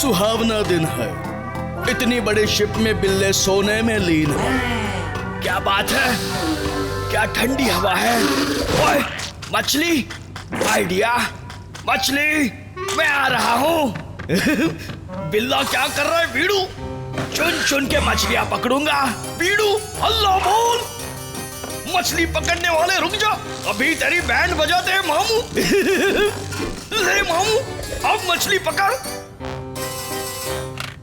सुहावना दिन है। इतनी बड़ी शिप में बिल्ले सोने में लीन है। क्या बात है, क्या ठंडी हवा है। ओए मछली, आइडिया, मछली मैं आ रहा हूँ। बिल्ला क्या कर रहा है बीड़ू? चुन चुन के मछलियां पकड़ूंगा। बीड़ू अल्लाह बोल। मछली पकड़ने वाले रुक जा, अभी तेरी बैंड बजाते हैं मामू। ले मामू, अब मछली पकड़।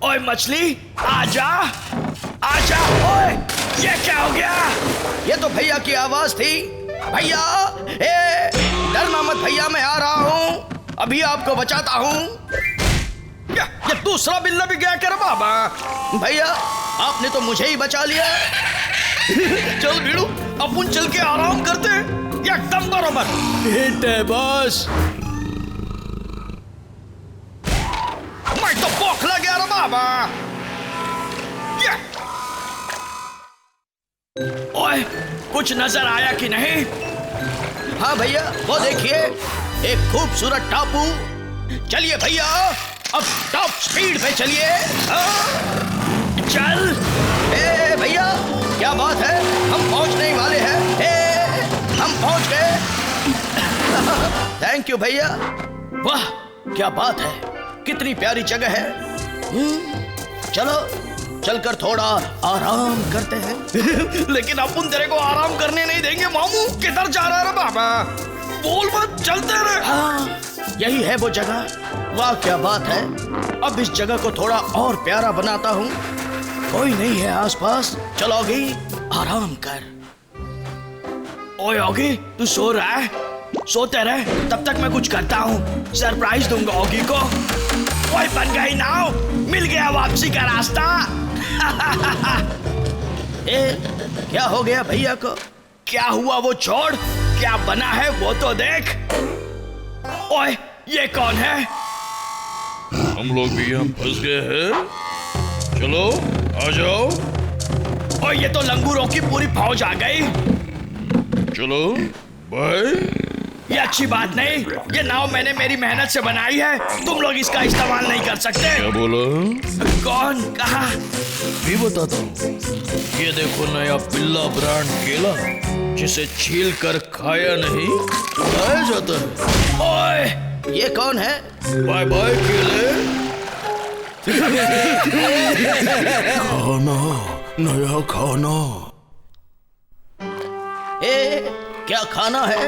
ओए मछली आजा, आजा। ओए ये क्या हो गया? ये तो भैया की आवाज थी। भैया, डरना मत भैया, मैं आ रहा हूँ, अभी आपको बचाता हूँ। ये दूसरा बिल्ला भी गया कर बाबा। भैया आपने तो मुझे ही बचा लिया। चल बीड़ू, अपन चल के आराम करते हैं, एकदम बराबर। हिट है बॉस। मैं तो बौखला गया रे बाबा। ओए कुछ नजर आया कि नहीं? हाँ भैया, वो देखिए एक खूबसूरत टापू। चलिए भैया, अब टॉप स्पीड पे चलिए। चल। भैया क्या बात है, हम पहुंचने ही वाले हैं। हम पहुंच गए। थैंक यू भैया। वाह क्या बात है, कितनी प्यारी जगह है। चलो चलकर थोड़ा आराम करते हैं। लेकिन अपन तेरे को आराम करने नहीं देंगे मामू। किधर जा रहा है बाबा? बोल मत, चलते रहे। हाँ यही है वो जगह। वाह क्या बात है। अब इस जगह को थोड़ा और प्यारा बनाता हूँ। कोई नहीं है आसपास। चलो ऑगी, आराम कर। ओए ऑगी, तू सो रहा है? सोते रहे, तब तक मैं कुछ करता हूँ। सरप्राइज दूंगा ऑगी को। ओए बन गई नाव, मिल गया वापसी का रास्ता। क्या हो गया भैया को? क्या हुआ वो छोड़, क्या बना है वो तो देख। ओए ये कौन है? हम लोग भी यहाँ फंस गए हैं। चलो आ जाओ। ओए ये तो लंगूरों की पूरी फौज आ गई। चलो बाय। ये अच्छी बात नहीं। ये नाव मैंने मेरी मेहनत से बनाई है, तुम लोग इसका इस्तेमाल नहीं कर सकते। क्या बोला? कौन कहा? भी बताता हूँ। ये देखो नया बिल्ला ब्रांड केला, जिसे छील कर खाया नहीं खाया जाता है। ओए ये कौन है? बाय बाय केले। खाना, नया खाना। क्या खाना है?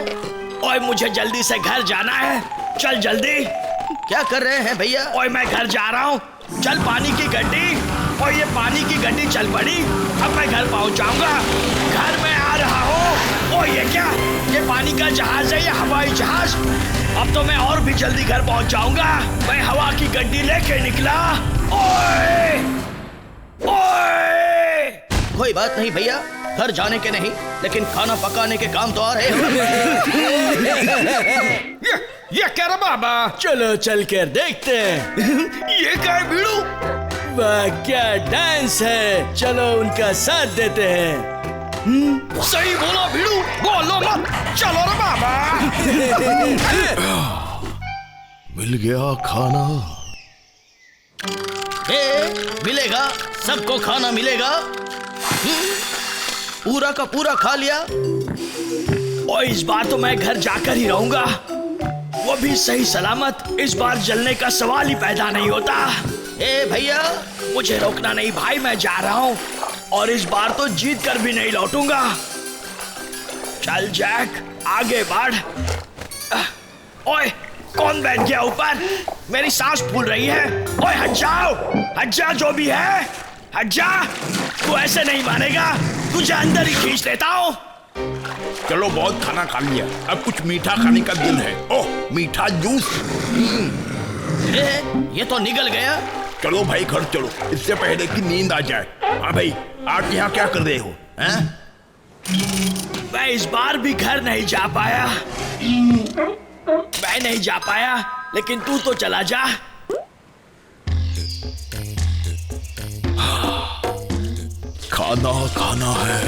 ओए मुझे जल्दी से घर जाना है, चल जल्दी। क्या कर रहे हैं भैया? ओए मैं घर जा रहा हूँ। चल पानी की गड्डी। और ये पानी की गड्डी चल पड़ी, अब मैं घर पहुँच जाऊंगा। घर में आ रहा हूँ। ओए ये क्या? ये पानी का जहाज है या हवाई जहाज? अब तो मैं और भी जल्दी घर पहुँच जाऊंगा। मैं हवा की गड्डी लेके निकला। ओए ओए। कोई बात नहीं भैया, घर जाने के नहीं, लेकिन खाना पकाने के काम तो आ रहे हो। ये क्या रे बाबा? चलो चल कर देखते हैं। ये क्या है बीड़ू? वाह क्या डांस है, चलो उनका साथ देते हैं। सही बोला बीड़ू, बोलो मत। चलो रे बाबा। मिल गया खाना। मिलेगा, सबको खाना मिलेगा। पूरा का पूरा खा लिया। और इस बार तो मैं घर जाकर ही रहूंगा, वो भी सही सलामत। इस बार जलने का सवाल ही पैदा नहीं होता। भैया मुझे रोकना नहीं भाई, मैं जा रहा हूँ और इस बार तो जीत कर भी नहीं लौटूंगा। चल जैक आगे बढ़। ओए कौन बैठ गया ऊपर? मेरी सांस फूल रही है। ओए हट जाओ, हट जा जो भी है, हट जा। तू ऐसे नहीं मानेगा, तुझे अंदर ही खींच लेता हूँ। चलो बहुत खाना खा लिया, अब कुछ मीठा खाने का दिल है। ओह मीठा जूस। ये तो निकल गया। चलो भाई घर चलो, इससे पहले कि नींद आ जाए। हाँ भाई, आप यहाँ क्या कर रहे हो? मैं इस बार भी घर नहीं जा पाया। मैं नहीं जा पाया, लेकिन तू तो चला जा। खाना खाना है।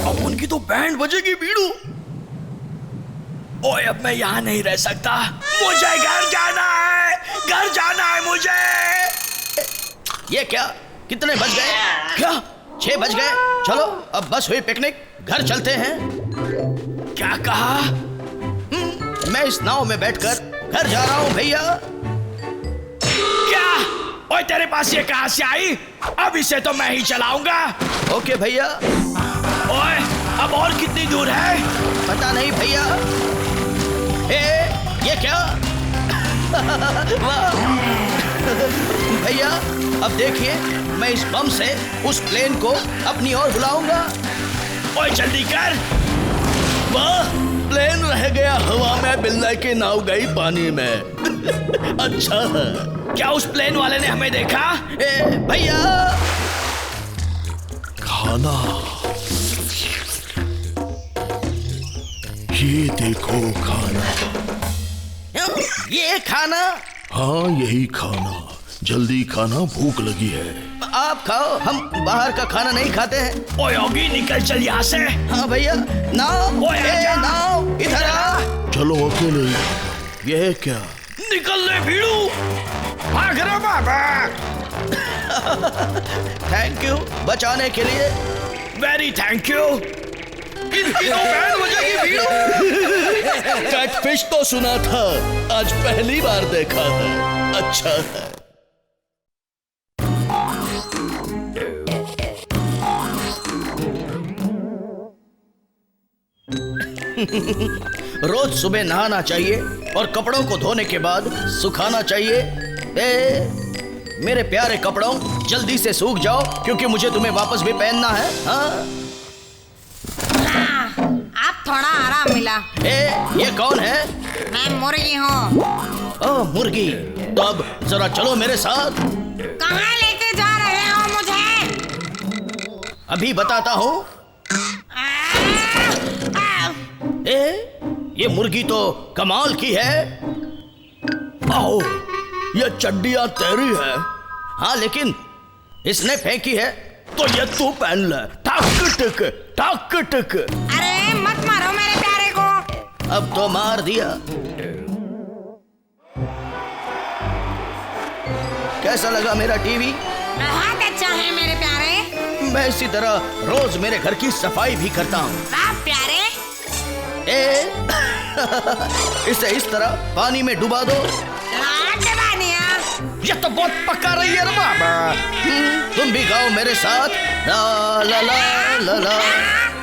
अब उनकी तो बैंड बजेगी बीड़ू। ओए अब मैं यहाँ नहीं रह सकता, मुझे घर जाना है। घर जाना है मुझे। ये क्या, कितने बज गए? क्या 6 बज गए? चलो अब बस हुई पिकनिक, घर चलते हैं। क्या कहा? मैं इस नाव में बैठकर घर जा रहा हूँ भैया। क्या? ओए तेरे पास ये कहां से आई? अब इसे तो मैं ही चलाऊंगा। ओके भैया। ओए अब और कितनी दूर है? पता नहीं भैया। ये क्या? वाह भैया, अब देखिए मैं इस बम से उस प्लेन को अपनी ओर बुलाऊंगा। ओए जल्दी कर। वाह, प्लेन रह गया हवा में, बिल्ला की नाव गई पानी में। अच्छा है। क्या उस प्लेन वाले ने हमें देखा? भैया खाना, ये देखो खाना। ये खाना? हाँ यही खाना, जल्दी खाना, भूख लगी है। आप खाओ, हम बाहर का खाना नहीं खाते हैं। ओए योगी निकल चल यहाँ से। हाँ भैया। नाव, ओए आजा। नाव इधर आ। चलो अकेले। यह क्या? निकल ले भीड़ू, भाग रहा बाबा। थैंक यू बचाने के लिए। Very thank you. इनकी तो बैंड बजेगी भीड़ू। कैटफिश तो सुना था, आज पहली बार देखा है। अच्छा है। रोज सुबह नहाना चाहिए और कपड़ों को धोने के बाद सुखाना चाहिए। मेरे प्यारे कपड़ों, जल्दी से सूख जाओ क्योंकि मुझे तुम्हें वापस भी पहनना है। हाँ? आप थोड़ा आराम मिला। ये कौन है? मैं मुर्गी हूँ। ओह मुर्गी, तो अब जरा चलो मेरे साथ। कहाँ लेके जा रहे हो मुझे? अभी बताता हूँ। ये मुर्गी तो कमाल की है। आओ, ये चड्डियां तेरी है। हाँ लेकिन इसने फेंकी है। तो ये तू पहन ले। टक टक टक टक। अरे मत मारो मेरे प्यारे को। अब तो मार दिया। कैसा लगा मेरा टीवी? बहुत अच्छा है मेरे प्यारे। मैं इसी तरह रोज मेरे घर की सफाई भी करता हूँ। आप प्यारे। इसे इस तरह पानी में डुबा दो। ये तो बहुत पका रही है रे बाबा। तुम भी गाओ मेरे साथ। ला ला ला ला ला।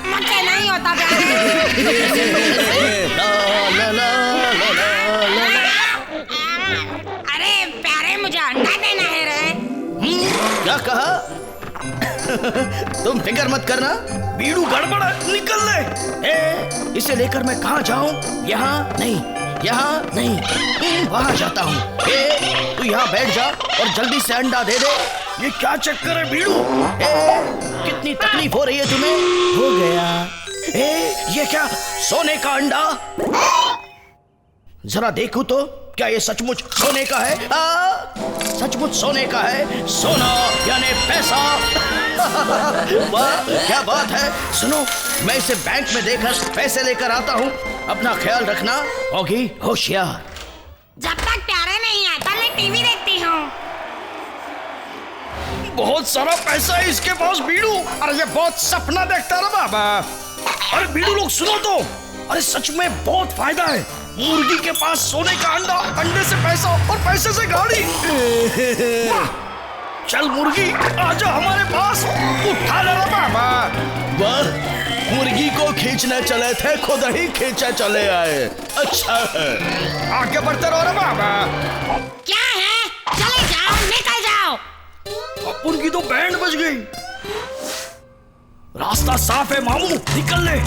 मुझसे नहीं होता प्यारे। ला ला ला ला ला ला। अरे प्यारे, मुझे अंडा देना है रे। क्या कहा? तुम फिक्र मत करना। बीड़ू गड़बड़ है, निकल ले। इसे लेकर मैं कहाँ जाऊँ? यहाँ नहीं, यहाँ नहीं, वहाँ जाता हूँ। तू यहाँ बैठ जा और जल्दी से अंडा दे दे। ये क्या चक्कर है बीड़ू? कितनी तकलीफ हो रही है तुम्हें? हो गया। ये क्या, सोने का अंडा? जरा देखूं तो, क्या ये सचमुच सोने का है? सचमुच सोने का है। सोना यानी पैसा। वाह क्या बात है। सुनो, मैं इसे बैंक में देकर पैसे लेकर आता हूँ। अपना ख्याल रखना, होगी होशियार। जब तक प्यारे नहीं आता मैं टीवी देखती हूँ। बहुत सारा पैसा है इसके पास बीड़ू। अरे ये बहुत सपना देखता है बाबा। अरे बीड़ू लोग सुनो तो, अरे सच में बहुत फायदा है। मुर्गी के पास सोने का अंडा, अंडे से पैसा और पैसे से गाड़ी। चल मुर्गी आजा हमारे पास, उठा ले बाबा। वाह, मुर्गी को खींचने चले थे, खुद ही खींचे चले आए। अच्छा है। आगे बढ़ते रहो रे बाबा। क्या है? चले जाओ, निकल जाओ। अब मुर्गी तो बैंड बज गई। रास्ता साफ है मामू, निकल ले।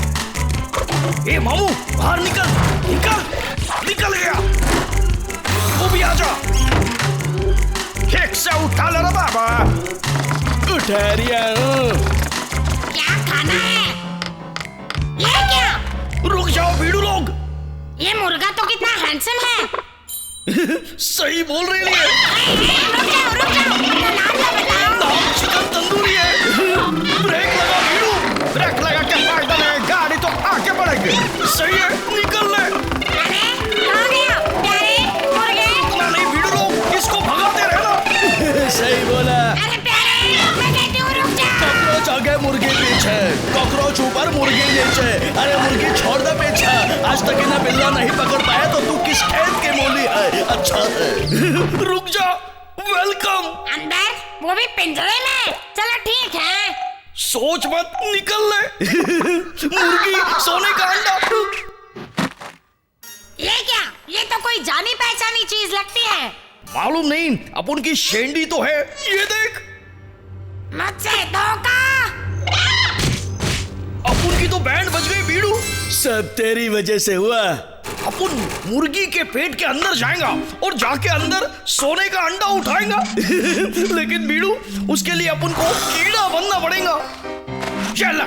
ए मामू बाहर निकल, निकल, निकल गया। वो भी आजा। एक से उठा ले रे बाबा। ठहरिया। क्या खाना है? ये क्या? रुक जाओ बीड़ू लोग। ये मुर्गा तो कितना हैंडसम है। सही बोल रही है। रुक जाओ, अपना नाम तो बताओ। नाम चिकन तंदूरी है। ब्रेक लगा बीड़ू, ब्रेक लगा के फायदा नहीं, गाड़ी तो आगे बढ़ेगी। सही है, निकल ले। अरे हो गया प्यारे मुर्गे। इतना नहीं बीड़ू लोग, अरे मुर्गी पीछे, कॉकरोच ऊपर, मुर्गी नीचे। अरे मुर्गी छोड़ दे पीछा, आज तक इन्हें बिल्ला नहीं पकड़ पाया तो तू किस खेत की मूली है? अच्छा है। रुक जा, वेलकम। अंदर, वो भी पिंजरे में। चलो ठीक है। सोच मत, निकल ले। मुर्गी, सोने का अंडा। ये क्या? ये तो कोई जानी पहचानी चीज लगती है। मालूम नहीं, अपन की शेंडी तो है। ये देख, मुझसे धोखा। अपन की तो बैंड बज गई बीड़ू। सब तेरी वजह से हुआ। अपन मुर्गी के पेट के अंदर जाएगा और जाके अंदर सोने का अंडा उठाएगा। लेकिन बीड़ू, उसके लिए अपन को कीड़ा बनना पड़ेगा। चल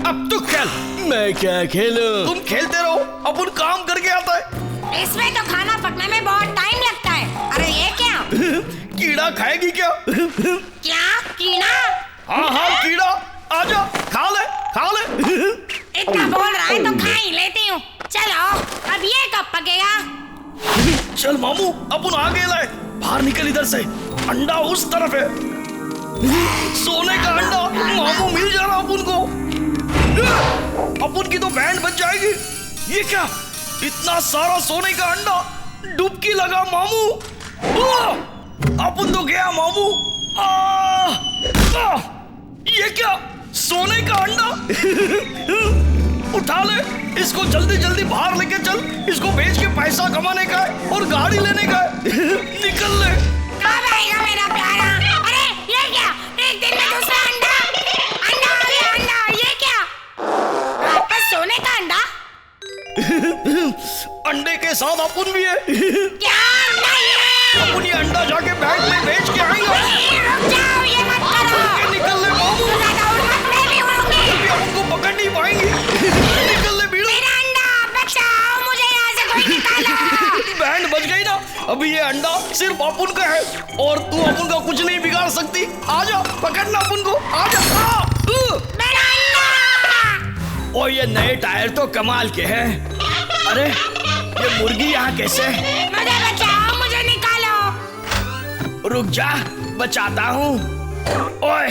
अब तू खेल। मैं क्या खेलूं? तुम खेलते रहो, अपन काम करके आता है। इसमें तो खाना पकने में बहुत टाइम लगता है। अरे ये क्या? कीड़ा खाएगी क्या? क्या कीड़ा? हाँ हाँ कीड़ा, आजा, खा ले खा ले। इतना बोल रहा है तो खा ही लेती हूँ। चलो, अब ये कब पकेगा? चल मामू, अपन आगे लाए। बाहर निकल इधर से, अंडा उस तरफ है। सोने का अंडा, मामू मिल जा रहा अपन को। अपन की तो बैंड बच जाएगी। ये क्या, इतना सारा सोने का अंडा? डुबकी लगा मामू। अपन तो गया मामू। ये क्या, सोने का अंडा? उठा ले इसको, जल्दी जल्दी बाहर लेके चल। इसको बेच के पैसा कमाने का है और गाड़ी लेने का है। निकल ले। कब आएगा मेरा प्यारा? अरे ये क्या, एक दिन में दूसरा अंडा। अंडा आ गया, अंडा। ये क्या, वापस सोने का अंडा? अंडे के साथ अपन भी है। क्या अंडा ये? अपन ये अंडा जाके बैंक में बेच के आएंगे। रुक जाओ, ये मत करो। निकल ले मामू, ज्यादा उड़ मत, मैं भी उड़ूंगी। अभी हमको पकड़ नहीं पाएंगी। निकल ले बीड़ू। मेरा अंडा बचाओ, मुझे यहाँ से कोई निकालो। बैंड बच गई ना। अभी ये अंडा सिर्फ अपन का है और तू अपन का कुछ नहीं बिगाड़ सकती। आजा, पकड़ना अपन को, आजा। मेरा अंडा। और ये नए टायर तो कमाल के हैं। अरे ये मुर्गी यहाँ कैसे? मुझे बचाओ, मुझे निकालो। रुक जा, बचाता हूँ। ओए,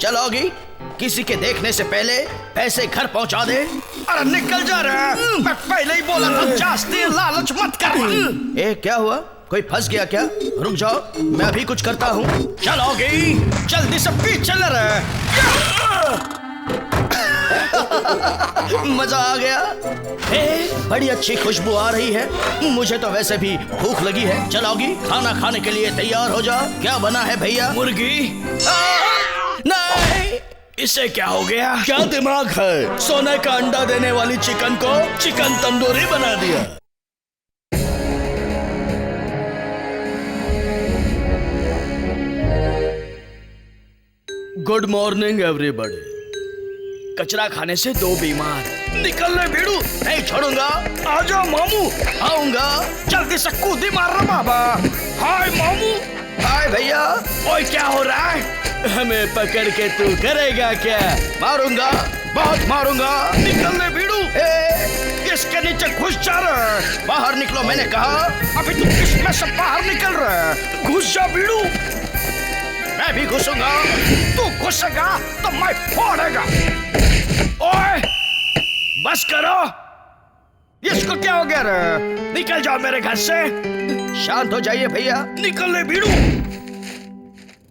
चलोगी? किसी के देखने से पहले पैसे घर पहुंचा दे। अरे निकल जा रहा है। मैं पहले ही बोला था, जास्ती लालच मत कर। ए क्या हुआ? कोई फंस गया क्या? रुक जाओ, मैं अभी कुछ करता हूँ। चलोगी? जल्दी से पीछे चल रहा है। मजा आ गया। बड़ी अच्छी खुशबू आ रही है। मुझे तो वैसे भी भूख लगी है। चलोगी? खाना खाने के लिए तैयार हो जा। क्या बना है भैया? मुर्गी? नहीं, इसे क्या हो गया? क्या दिमाग है? सोने का अंडा देने वाली चिकन को चिकन तंदूरी बना दिया। Good morning everybody. कचरा खाने से दो बीमार। निकल ले बीड़ू, नहीं छोड़ूंगा। आजा मामू। आऊंगा। जल्दी से कूदी मार रहा बाबा। हाय मामू। हाय भैया। ओए क्या हो रहा है? हमें पकड़ के तू करेगा क्या? मारूंगा, बहुत मारूंगा। निकल ले बीड़ू। इसके नीचे घुस जा रहा है। बाहर निकलो, मैंने कहा। अभी तू इसमें से बाहर निकल रहा है। घुस जा बीड़ू। मैं भी घुसूंगा। तू घुसेगा तो मैं फोड़ेगा। ओए बस करो। इसको क्या हो गया रे? निकल जाओ मेरे घर से। शांत हो जाइए भैया। निकल ले बीड़ू।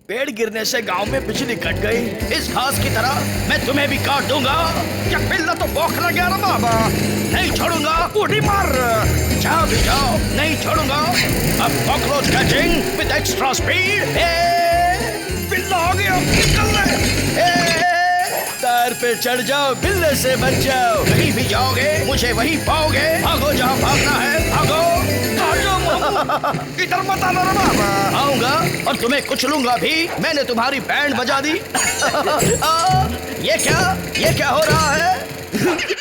पेड़ गिरने से गांव में बिजली कट गई। इस घास की तरह मैं तुम्हें भी काट दूंगा। क्या पिल्ला तो बौखला गया ना बाबा। नहीं छोड़ूंगा। उड़ी मार। जाओ भी जाओ, नहीं छोड़ूंगा। अब cockroach catching with extra speed. पिल्ला आ गया, निकल ले। तार पे चढ़ जाओ, बिल्ले से बच जाओ। कहीं भी जाओगे मुझे वहीं पाओगे। भागो, जहाँ भागना है भागो। इधर मत आना रे बाबा। आऊंगा और तुम्हें कुचलूंगा भी। मैंने तुम्हारी बैंड बजा दी। ये क्या हो रहा है?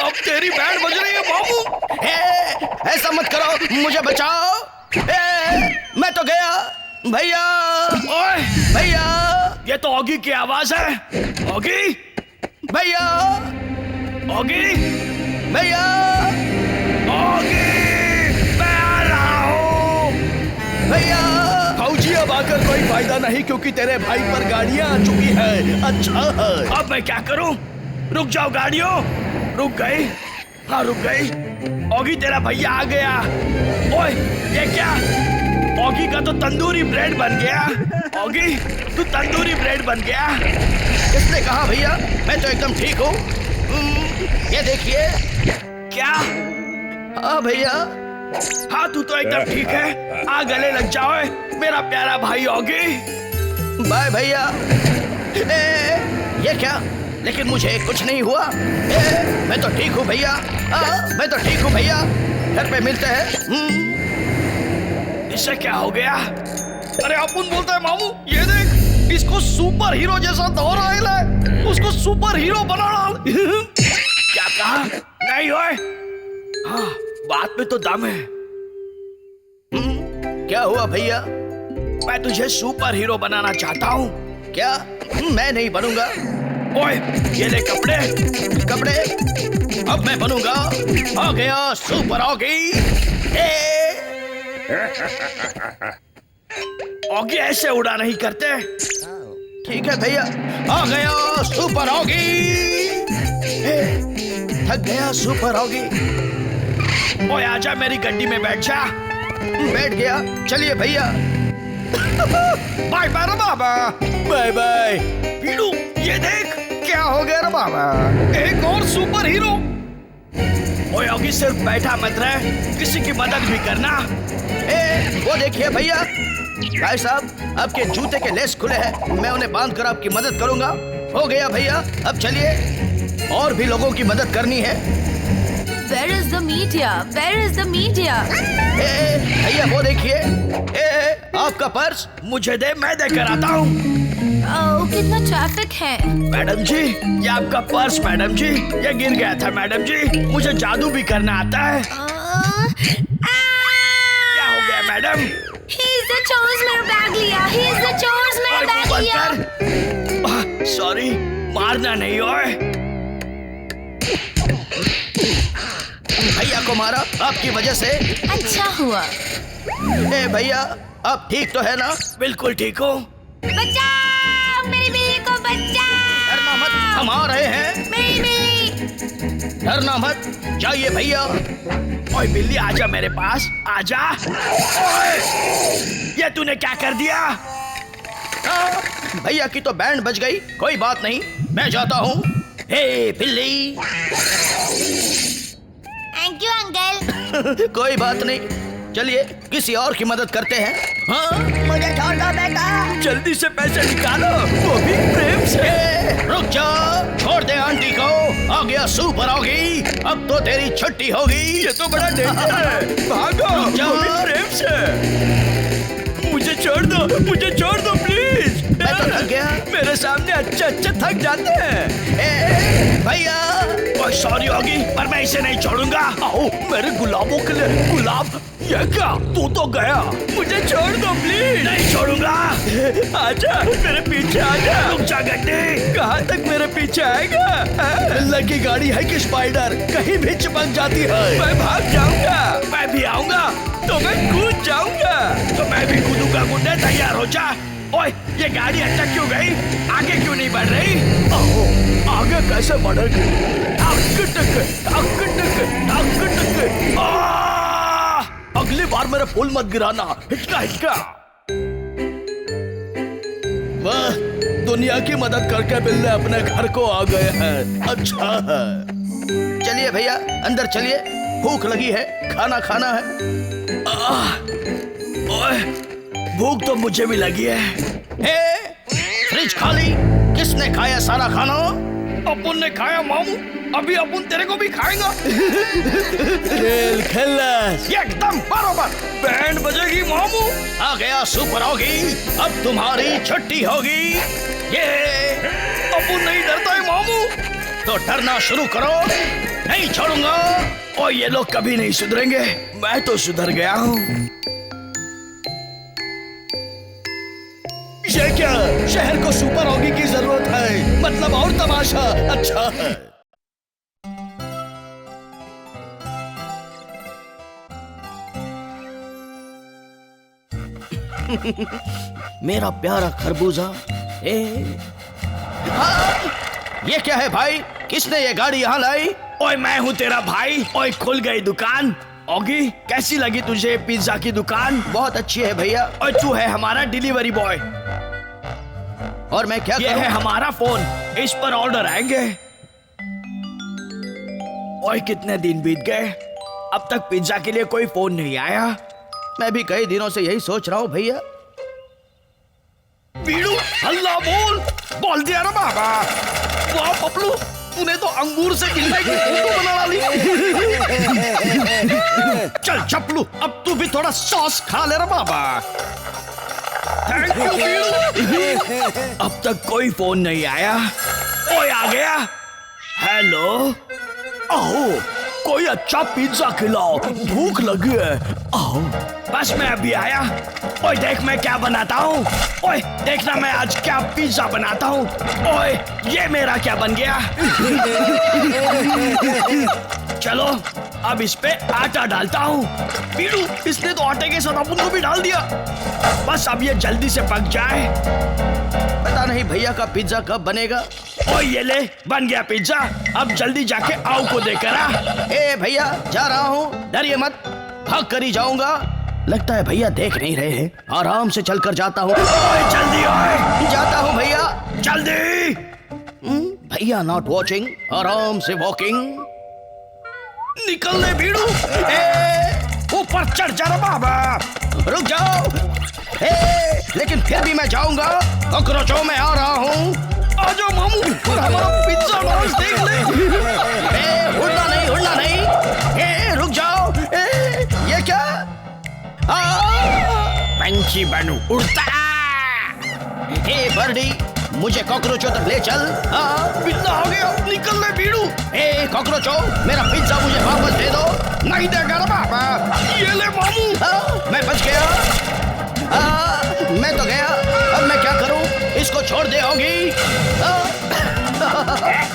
अब तेरी बैंड बज रही है मामू। ऐसा मत करो, मुझे बचाओ। मैं तो गया भैया। ओए भैया, ये तो ऑगी की आवाज है। ऑगी, भैया, ऑगी, भैया, ऑगी, मैं आ रहा हूँ। भैया। फौजी अब आकर कोई फायदा नहीं क्योंकि तेरे भाई पर गाड़ियां आ चुकी है। अच्छा है। अब मैं क्या करूं? रुक जाओ गाड़ियों। रुक गई। हाँ रुक गई। ऑगी तेरा भैया आ गया। ओए ये क्या? ऑगी का तो तंदूरी ब्रेड बन गया। ऑगी तू तंदूरी ब्रेड बन गया। किसने कहा भैया? मैं तो एकदम ठीक हूँ। ये देखिए। क्या? हाँ भैया। हाँ तू तो एकदम ठीक है। आ गले लग जाओ मेरा प्यारा भाई ऑगी। बाय भैया। ये क्या? लेकिन मुझे कुछ नहीं हुआ। मैं तो ठीक हूँ भैया। मैं तो ठीक हूँ भैया। घर पे मिलते हैं। इससे क्या हो गया? अरे अपन बोलता है मामू ये देख इसको सुपर हीरो जैसा दौर आया है। उसको सुपर हीरो बना डाल। क्या कहा? नहीं होए। हाँ बात में तो दम है। क्या हुआ भैया? मैं तुझे सुपर हीरो बनाना चाहता हूँ। क्या? मैं नहीं बनूंगा। ओए ये ले कपड़े। कपड़े? अब मैं बनूंगा। आ गया सुपर ऑगी। ऑगी ऐसे उड़ा नहीं करते। ठीक है भैया। आ गया सुपर ऑगी। थक गया सुपर ऑगी। ओए आजा मेरी गड्डी में बैठ जा। बैठ गया। चलिए भैया। बाय बाय रे बाबा। Bye bye. पीड़ू ये देख क्या हो गया रे बाबा? एक और सुपर हीरो। ओए ऑगी सिर्फ बैठा मत रहे, किसी की मदद भी करना। वो देखिए भैया। भाई साहब आपके जूते के लेस खुले हैं। मैं उन्हें बांध कर आपकी मदद करूंगा। हो गया भैया। अब चलिए। और भी लोगों की मदद करनी है। Where is the media? Where is the media? भैया वो देखिए। आपका पर्स। मुझे दे मैं देकर आता हूँ। कितना ट्रैफिक है। मैडम जी ये आपका पर्स। मैडम जी ये गिर गया था। मैडम जी मुझे जादू भी करना आता है। क्या हो गया मैडम? He's the chores मेरा बैग लिया। He's the chores मेरा बैग लिया। सॉरी मारना नहीं ओए। भैया को मारा आपकी वजह से। अच्छा हुआ। भैया आप ठीक तो है ना? बिल्कुल ठीक हूँ। बचाओ मेरी बिल्ली को बचाओ। डरना मत हम आ रहे हैं। मेरी बिल्ली। डरना मत। जाइए भैया। ओए बिल्ली आजा मेरे पास आजा। ओए ये तूने क्या कर दिया? भैया की तो बैंड बज गई। कोई बात नहीं मैं जाता हूँ। हे बिल्ली। Thank you uncle. कोई बात नहीं। चलिए किसी और की मदद करते हैं। हाँ मुझे छोड़ दो बेटा। जल्दी से पैसे निकालो वो भी प्रेम से। रुक जा। छोड़ दे आंटी को। आ गया सुपर ऑगी। अब तो तेरी छुट्टी होगी। ये तो बड़ा डेंजर है। भागो वो भी प्रेम से। मुझे छोड़ दो प्लीज। मैं तो थक गया। मेरे सामने अच्छे थक जाते हैं। भैया। सॉरी होगी पर मैं इसे नहीं छोड़ूंगा। आओ मेरे गुलाबों के लिए गुलाब। ये क्या? तू तो गया। मुझे छोड़ दो प्लीज। नहीं छोड़ूंगा। आजा मेरे पीछे आजा। रुक जा गड्डी। कहाँ तक मेरे पीछे आएगा? बिल्ला की गाड़ी है कि स्पाइडर कहीं भी चिपक जाती है। मैं भाग जाऊंगा। मैं भी आऊंगा तो मैं कूद जाऊंगा। तो मैं भी कूदूंगा। गुंडे तैयार हो जा। ओए ये गाड़ी अटक क्यों गई? आगे क्यों नहीं बढ़ रही? आगे कैसे बढ़ेगी? अगली बार मेरे फूल मत गिराना। हिचका। वाह दुनिया की मदद करके बिल्ले अपने घर को आ गए हैं। अच्छा है। चलिए भैया अंदर चलिए। भूख लगी है। खाना खाना है। ओए भूख तो मुझे भी लगी है। फ्रिज खाली। किसने खाया सारा खाना? अपुन ने खाया मामू। अभी अपुन तेरे को भी खाएगा। खेल खल्लास। एकदम बरोबर। बैंड बजेगी मामू। आ गया सुपर ऑगी। अब तुम्हारी छुट्टी होगी। ये अपुन नहीं डरता है मामू। तो डरना शुरू करो। नहीं छोड़ूंगा। और ये लोग कभी नहीं सुधरेंगे। मैं तो सुधर गया हूँ। ये क्या? शहर को सुपर ऑगी की जरूरत है। मतलब और तमाशा। अच्छा है। मेरा प्यारा खरबूजा। ये क्या है भाई? किसने ये गाड़ी यहाँ लाई? ओए मैं हूँ तेरा भाई। ओए खुल गई दुकान। ओगी कैसी लगी तुझे पिज्जा की दुकान? बहुत अच्छी है भैया। और तू है हमारा डिलीवरी बॉय। और मैं क्या ये करूं? है हमारा फोन, इस पर ऑर्डर आएंगे। ओए कितने दिन बीत गए, अब तक पिज्जा के लिए कोई फोन नहीं आया। मैं भी कई दिनों से यही सोच रहा हूँ भैया। पीड़ू हल्ला बोल दिया ना बाबा। वाह पपलू, तूने तो अंगूर से गिल्ले की फोटो बना ली। चल चपलू, अब तू भी थोड़ा सॉस खा ले रे बाबा। Thank you पीड़ू। अब तक कोई फोन नहीं आया। ओए आ गया। हेलो। ओह कोई अच्छा पिज्जा खिलाओ, भूख लगी है। आओ बस मैं अभी आया। ओए देख मैं क्या बनाता हूँ। ओए देखना मैं आज क्या पिज्जा बनाता हूँ। ओए ये मेरा क्या बन गया। चलो अब इस पे आटा डालता हूँ। पीड़ू इसने तो आटे के साथ अपन को भी डाल दिया। बस अब ये जल्दी से पक जाए। पता नहीं भैया का पिज्जा कब बनेगा। ओए ये ले बन गया पिज्जा। अब जल्दी जाके आओ को देकर आ। ए भैया जा रहा हूँ, डरिए मत, भाग कर ही जाऊंगा। लगता है भैया देख नहीं रहे हैं, आराम से चलकर जाता हूँ। जल्दी ओए। जाता हूँ भैया, जल्दी। भैया नॉट वॉचिंग, आराम से वॉकिंग। निकल ले भीड़ू। ऊपर चढ़ जा रे बाबा। रुक जाओ। लेकिन फिर भी मैं जाऊंगा, कॉकरोचों में आ रहा हूँ। आ जाओ मामू और हमारा पिज्जा डांस देख ले। उड़ना नहीं। रुक जाओ। ये क्या? पंछी बनू उड़ता। बर्डी, मुझे कॉकरोचों तक ले चल। पिज्जा आ गया, निकल ले भीड़ू। कॉकरोचों, मेरा पिज्जा मुझे वापस दे दो। नहीं देगा रे बाबा। ये ले मामू। मैं बच गया। मैं तो गया, अब मैं क्या करूं? इसको छोड़ दे होगी।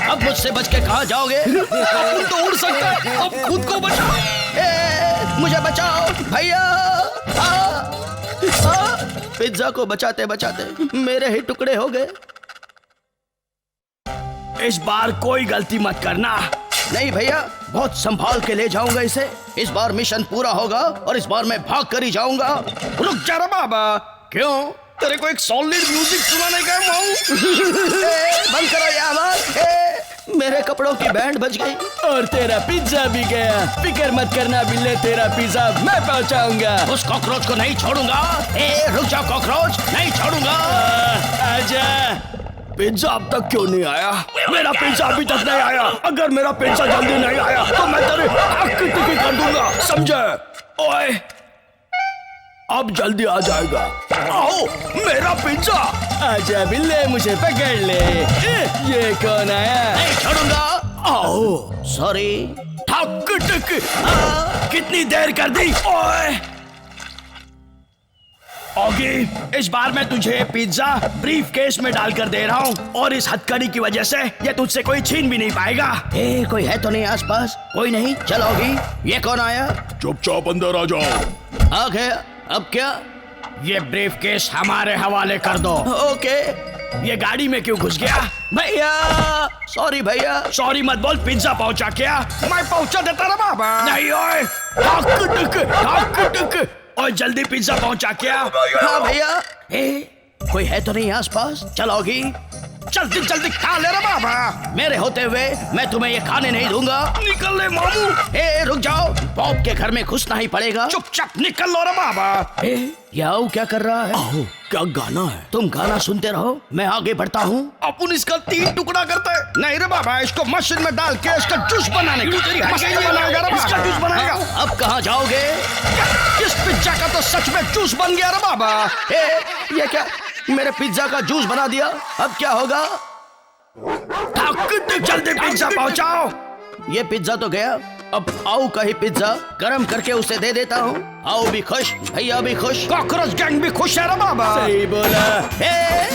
अब मुझसे बच के कहाँ जाओगे? अब तो उड़ सकता है, अब खुद को बचाओ। मुझे बचाओ भैया। पिज्जा को बचाते बचाते मेरे ही टुकड़े हो गए। इस बार कोई गलती मत करना। नहीं भैया, बहुत संभाल के ले जाऊंगा इसे। इस बार मिशन पूरा होगा और इस बार मैं भाग कर ही जाऊंगा। रुक जा रे बाबा। क्यों? तेरे को एक सॉलिड म्यूजिक सुनाने का है माऊ। बंद करो ये आवाज। मेरे कपड़ों की बैंड बज गई और तेरा पिज्जा भी गया। फिक्र मत करना बिल्ले, तेरा पिज्जा मैं पहुंचाऊंगा। उस कॉकरोच को नहीं छोड़ूंगा। रुक जाओ कॉकरोच, नहीं छोड़ूंगा। आजा। पिज्जा अब तक क्यों नहीं आया? मेरा पिज्जा अभी तक नहीं आया। अगर मेरा पिज्जा जल्दी नहीं आया तो मैं तेरे आँख की टिक्की कर दूंगा, समझे? ओए अब जल्दी आ जाएगा। आओ मेरा पिज्जा। आजा बिल्ले, मुझे पकड़ ले। ये कौन आया? नहीं छोड़ूंगा। आओ सॉरी। ठक टिक। कितनी देर कर दी? ओए ओगी, इस बार मैं तुझे पिज्जा ब्रीफ केस में डालकर दे रहा हूँ और इस हथकड़ी की वजह से ये तुझसे कोई छीन भी नहीं पाएगा। कोई है तो नहीं आसपास? कोई नहीं। चलो होगी। ये कौन आया? चुपचाप अंदर आ जाओ। आ गया। अब क्या? ये ब्रीफ केस हमारे हवाले कर दो। ओके। ये गाड़ी में क्यों घुस गया? भैया सॉरी भैया। सॉरी मत बोल, पिज्जा पहुंचा क्या? मैं पहुंचा देता ना बाबा। नहीं ओए, ठक टिक। और जल्दी पिज्जा पहुंचा क्या? हाँ भैया। कोई है तो नहीं आसपास? चलोगी? जल्दी जल्दी खा ले रे बाबा। मेरे होते हुए मैं तुम्हें ये खाने नहीं दूंगा। निकल ले मामू। रुक जाओ, बॉब के घर में घुसना ही पड़ेगा। चुपचाप निकल लो रे बाबा। याओ क्या कर रहा है? आओ, क्या गाना है? तुम गाना सुनते रहो, मैं आगे बढ़ता हूँ। अपन इसका 3 टुकड़ा करते। नहीं रे बाबा, इसको मशीन में डाल के इसका जूस बनाने का। इसका जूस बनाएगा। अब कहाँ जाओगे? इस पिज्जा का तो सच में जूस बन गया रे बाबा। ये क्या? मेरे पिज्जा का जूस बना दिया। अब क्या होगा? जल्दी पिज्जा पहुंचाओ। ये पिज्जा तो गया, अब आओ का ही पिज्जा गरम करके उसे दे देता हूँ। आओ भी खुश, भैया भी खुश, कॉकरोच गैंग भी खुश है रे बाबा। सही बोला।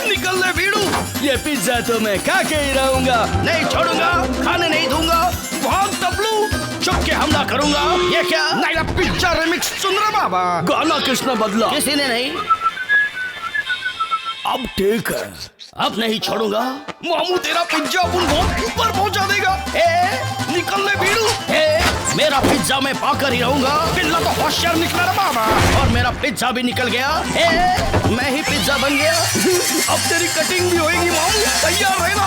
निकल ले भीड़ू। ये पिज्जा तो मैं खा के ही रहूंगा। नहीं छोड़ूंगा, खाने नहीं दूंगा। बहुत तबलू, चुप के हमला करूंगा। ये क्या? नया पिज्जा रिमिक्स सुन रे बाबा। गाना किसने बदला? किसी ने नहीं। अब ठीक है, अब नहीं छोड़ूंगा। मामू तेरा पिज्जा अपन बहुत ऊपर पहुंचा देगा। निकल ले बीड़ू। मेरा पिज्जा मैं पाकर ही रहूंगा। बिल्ला तो होशियार निकला रे बाबा। और मेरा पिज्जा भी निकल गया। मैं ही पिज्जा बन गया। अब तेरी कटिंग भी होएगी मामू, तैयार रहना।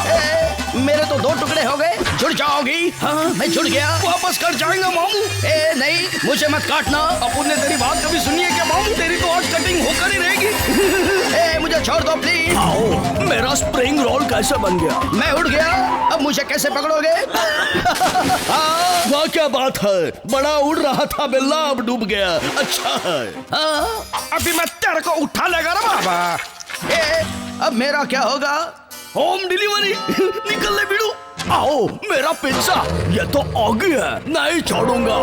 मेरे तो 2 टुकड़े हो गए। जुड़ जाओगी? हाँ, मैं जुड़ गया। वापस कर जाएगा मामू। नहीं, मुझे मत काटना। अपन ने तेरी बात कभी सुनी है क्या मामू? तेरी तो आज कटिंग होकर ही रहेगी। मुझे छोड़ दो प्लीज। आओ, मेरा स्प्रिंग रोल कैसे बन गया? मैं उड़ गया, अब मुझे कैसे पकड़ोगे? वाह क्या बात है, बड़ा उड़ रहा था बिल्ला, अब डूब गया। अच्छा है। अभी मैं तेरे को उठा लेगा ना बाबा। अब मेरा क्या होगा? Home delivery. निकल ले बिड़ू। आओ, मेरा पिज्जा ये तो आगे है, नहीं छोड़ूंगा।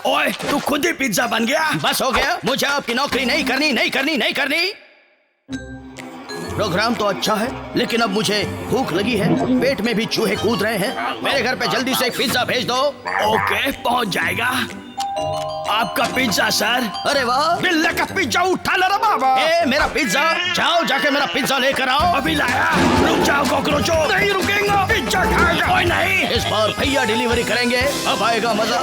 ओए, तू खुद ही पिज्जा बन गया। बस हो गया, मुझे आपकी नौकरी नहीं करनी, नहीं करनी, नहीं करनी। प्रोग्राम तो अच्छा है, लेकिन अब मुझे भूख लगी है, पेट में भी चूहे कूद रहे हैं। मेरे घर पे जल्दी से एक पिज्जा भेज दो। ओके, पहुंच जाएगा। आपका पिज्जा सर। अरे वाह, बिल्ला का पिज्जा उठा ले रे बाबा। मेरा पिज्जा, जाओ जाके मेरा पिज्जा लेकर आओ। अभी लाया। रुक जाओ कॉकरोचो। नहीं रुकेंगे, पिज्जा खाएगा। ओए नहीं, इस बार भैया डिलीवरी करेंगे, अब आएगा मजा।